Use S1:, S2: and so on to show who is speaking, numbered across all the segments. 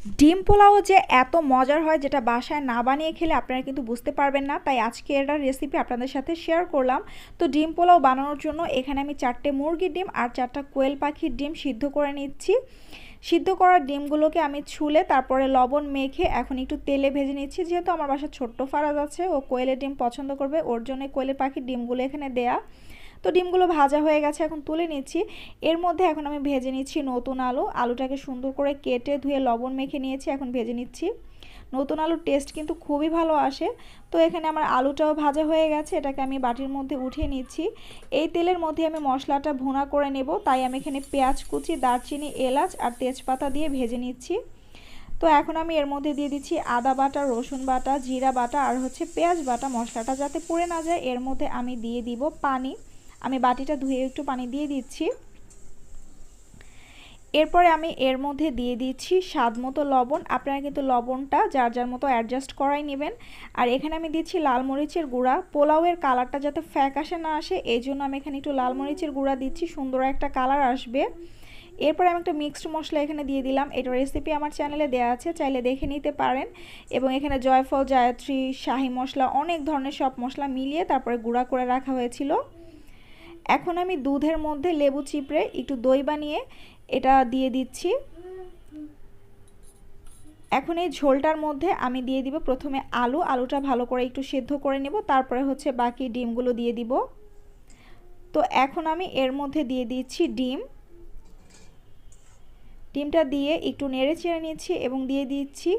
S1: ডিম পোলাও যে এত মজার হয় যেটা বাসায় না বানিয়ে খেলে আপনারা কিন্তু বুঝতে পারবেন না, তাই আজকে এটার রেসিপি আপনাদের সাথে শেয়ার করলাম। তো ডিম পোলাও বানানোর জন্য এখানে আমি 4টে মুরগির ডিম আর 4টা কোয়েল পাখির ডিম সিদ্ধ করে নিচ্ছি। সিদ্ধ করা ডিমগুলোকে আমি ছুলে তারপরে লবণ মেখে এখন একটু তেলে ভেজে নিচ্ছি। যেহেতু আমার বাসায় ছোট্ট ফারাজ আছে, ও কোয়েলের ডিম পছন্দ করবে, ওর জন্য কোয়েলের পাখির ডিমগুলো এখানে দেয়া। তো ডিমগুলো ভাজা হয়ে গেছে, এখন তুলে নিচ্ছি। এর মধ্যে এখন আমি ভেজে নিচ্ছি নতুন আলু। আলুটাকে সুন্দর করে কেটে ধুয়ে লবণ মেখে নিয়েছি, এখন ভেজে নিচ্ছি। নতুন আলুর টেস্ট কিন্তু খুবই ভালো আসে। তো এখানে আমার আলুটাও ভাজা হয়ে গেছে, এটাকে আমি বাটির মধ্যে উঠিয়ে নিচ্ছি। এই তেলের মধ্যে আমি মশলাটা ভুনা করে নেব, তাই আমি এখানে পেঁয়াজ কুচি, দারচিনি, এলাচ আর তেজপাতা দিয়ে ভেজে নিচ্ছি। তো এখন আমি এর মধ্যে দিয়ে দিচ্ছি আদা বাটা, রসুন বাটা, জিরা বাটা আর পেঁয়াজ বাটা। মশলাটা যাতে পুড়ে না যায় এর মধ্যে আমি দিয়ে দিব পানি। আমি বাটিটা ধুয়ে একটু পানি দিয়ে দিচ্ছি। এরপরে আমি এর মধ্যে দিয়ে দিচ্ছি স্বাদ মতো লবণ। আপনারা কিন্তু লবণটা যার যার মতো অ্যাডজাস্ট করাই নেবেন। আর এখানে আমি দিচ্ছি লাল মরিচের গুঁড়া। পোলাওয়ের কালারটা যাতে ফ্যাকাশে না আসে এই জন্য আমি এখানে একটু লাল মরিচের গুঁড়া দিচ্ছি, সুন্দর একটা কালার আসবে। এরপরে আমি একটা মিক্সড মশলা এখানে দিয়ে দিলাম। এটা রেসিপি আমার চ্যানেলে দেওয়া আছে, চাইলে দেখে নিতে পারেন। এবং এখানে জয়ফল, জায়ত্রী, শাহি মশলা, অনেক ধরনের সব মশলা মিলিয়ে তারপরে গুঁড়া করে রাখা হয়েছিল। এখন আমি দুধের মধ্যে লেবু চিপড়ে একটু দই বানিয়ে এটা দিয়ে দিচ্ছি। এখন এই ঝোলটার মধ্যে আমি দিয়ে দিব প্রথমে আলুটা ভালো করে একটু সেদ্ধ করে নেব, তারপরে বাকি ডিমগুলো দিয়ে দিব। তো এখন আমি এর মধ্যে দিয়ে দিচ্ছি ডিমটা দিয়ে একটু নেড়ে চেড়ে নিচ্ছি এবং দিয়ে দিচ্ছি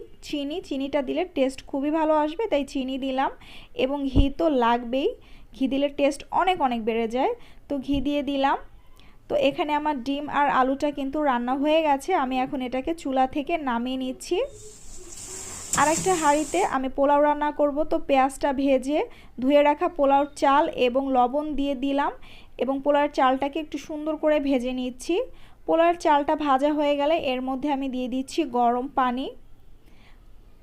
S1: চিনিটা দিলে টেস্ট খুবই ভালো আসবে, তাই চিনি দিলাম। এবং ঘি তো লাগবেই, ঘি দিলে টেস্ট অনেক অনেক বেড়ে যায়। তো ঘি দিয়ে দিলাম। তো এখানে আমার ডিম আর আলুটা কিন্তু রান্না হয়ে গেছে, আমি এখন এটাকে চুলা থেকে নামিয়ে নিচ্ছি। আর একটা হাঁড়িতে আমি পোলাও রান্না করব। তো পেঁয়াজটা ভেজে ধুয়ে রাখা পোলাওর চাল এবং লবণ দিয়ে দিলাম এবং পোলাওর চালটাকে একটু সুন্দর করে ভেজে নিচ্ছি। পোলাওর চালটা ভাজা হয়ে গেলে এর মধ্যে আমি দিয়ে দিচ্ছি গরম পানি।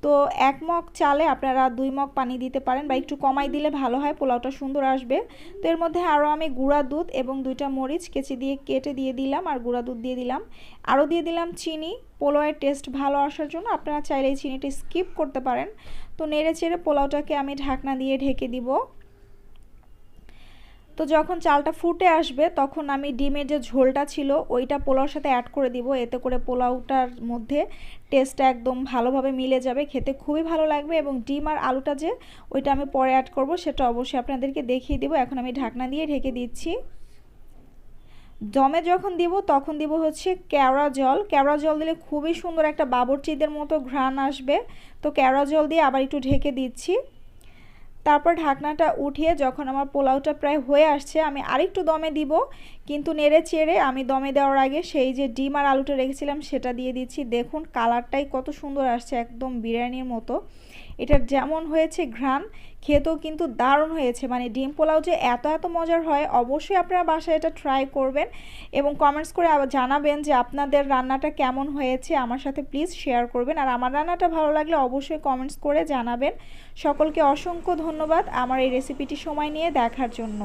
S1: তো 1 মগ চালে আপনারা 2 মগ পানি দিতে পারেন বা একটু কমাই দিলে ভালো হয়, পোলাওটা সুন্দর আসবে। তো এর মধ্যে আরও আমি গুঁড়া দুধ এবং 2টা মরিচ কেটে দিয়ে দিলাম আর গুঁড়া দুধ দিয়ে দিলাম। আরও দিয়ে দিলাম চিনি, পোলাওয়ের টেস্ট ভালো আসার জন্য। আপনারা চাইলে এই চিনিটা স্কিপ করতে পারেন। তো নেড়ে চেড়ে পোলাওটাকে আমি ঢাকনা দিয়ে ঢেকে দিব। তো যখন চালটা ফুটে আসবে তখন আমি ডিমের যে ঝোলটা ছিল ওইটা পোলাওর সাথে অ্যাড করে দিব। এতে করে পোলাওটার মধ্যে টেস্টটা একদম ভালোভাবে মিলে যাবে, খেতে খুবই ভালো লাগবে। এবং ডিম আর আলুটা যে ওইটা আমি পরে অ্যাড করব সেটা অবশ্যই আপনাদেরকে দেখিয়ে দেব। এখন আমি ঢাকনা দিয়ে ঢেকে দিচ্ছি। দমে যখন দিব তখন দিব কেওড়া জল দিলে খুবই সুন্দর একটা বাবরচিদের মতো ঘ্রাণ আসবে। তো কেওড়া জল দিয়ে আবার একটু ঢেকে দিচ্ছি। তারপর ঢাকনাটা উঠিয়ে যখন আমার পোলাওটা প্রায় হয়ে আসছে আমি আরেকটু দমে দিব, কিন্তু নেড়ে চেড়ে আমি দমে দেওয়ার আগে সেই যে ডিম আর আলুটা রেখেছিলাম সেটা দিয়ে দিচ্ছি। দেখুন কালারটাই কত সুন্দর আসছে, একদম বিরিয়ানির মতো। এটার যেমন হয়েছে ঘ্রাণ, খেতেও কিন্তু দারুণ হয়েছে। মানে ডিম পোলাও যে এত এত মজার হয়, অবশ্যই আপনারা বাসায় এটা ট্রাই করবেন এবং কমেন্টস করে আবার জানাবেন যে আপনাদের রান্নাটা কেমন হয়েছে। আমার সাথে প্লিজ শেয়ার করবেন। আর আমার রান্নাটা ভালো লাগলে অবশ্যই কমেন্টস করে জানাবেন। সকলকে অসংখ্য ধন্যবাদ আমার এই রেসিপিটি সময় নিয়ে দেখার জন্য।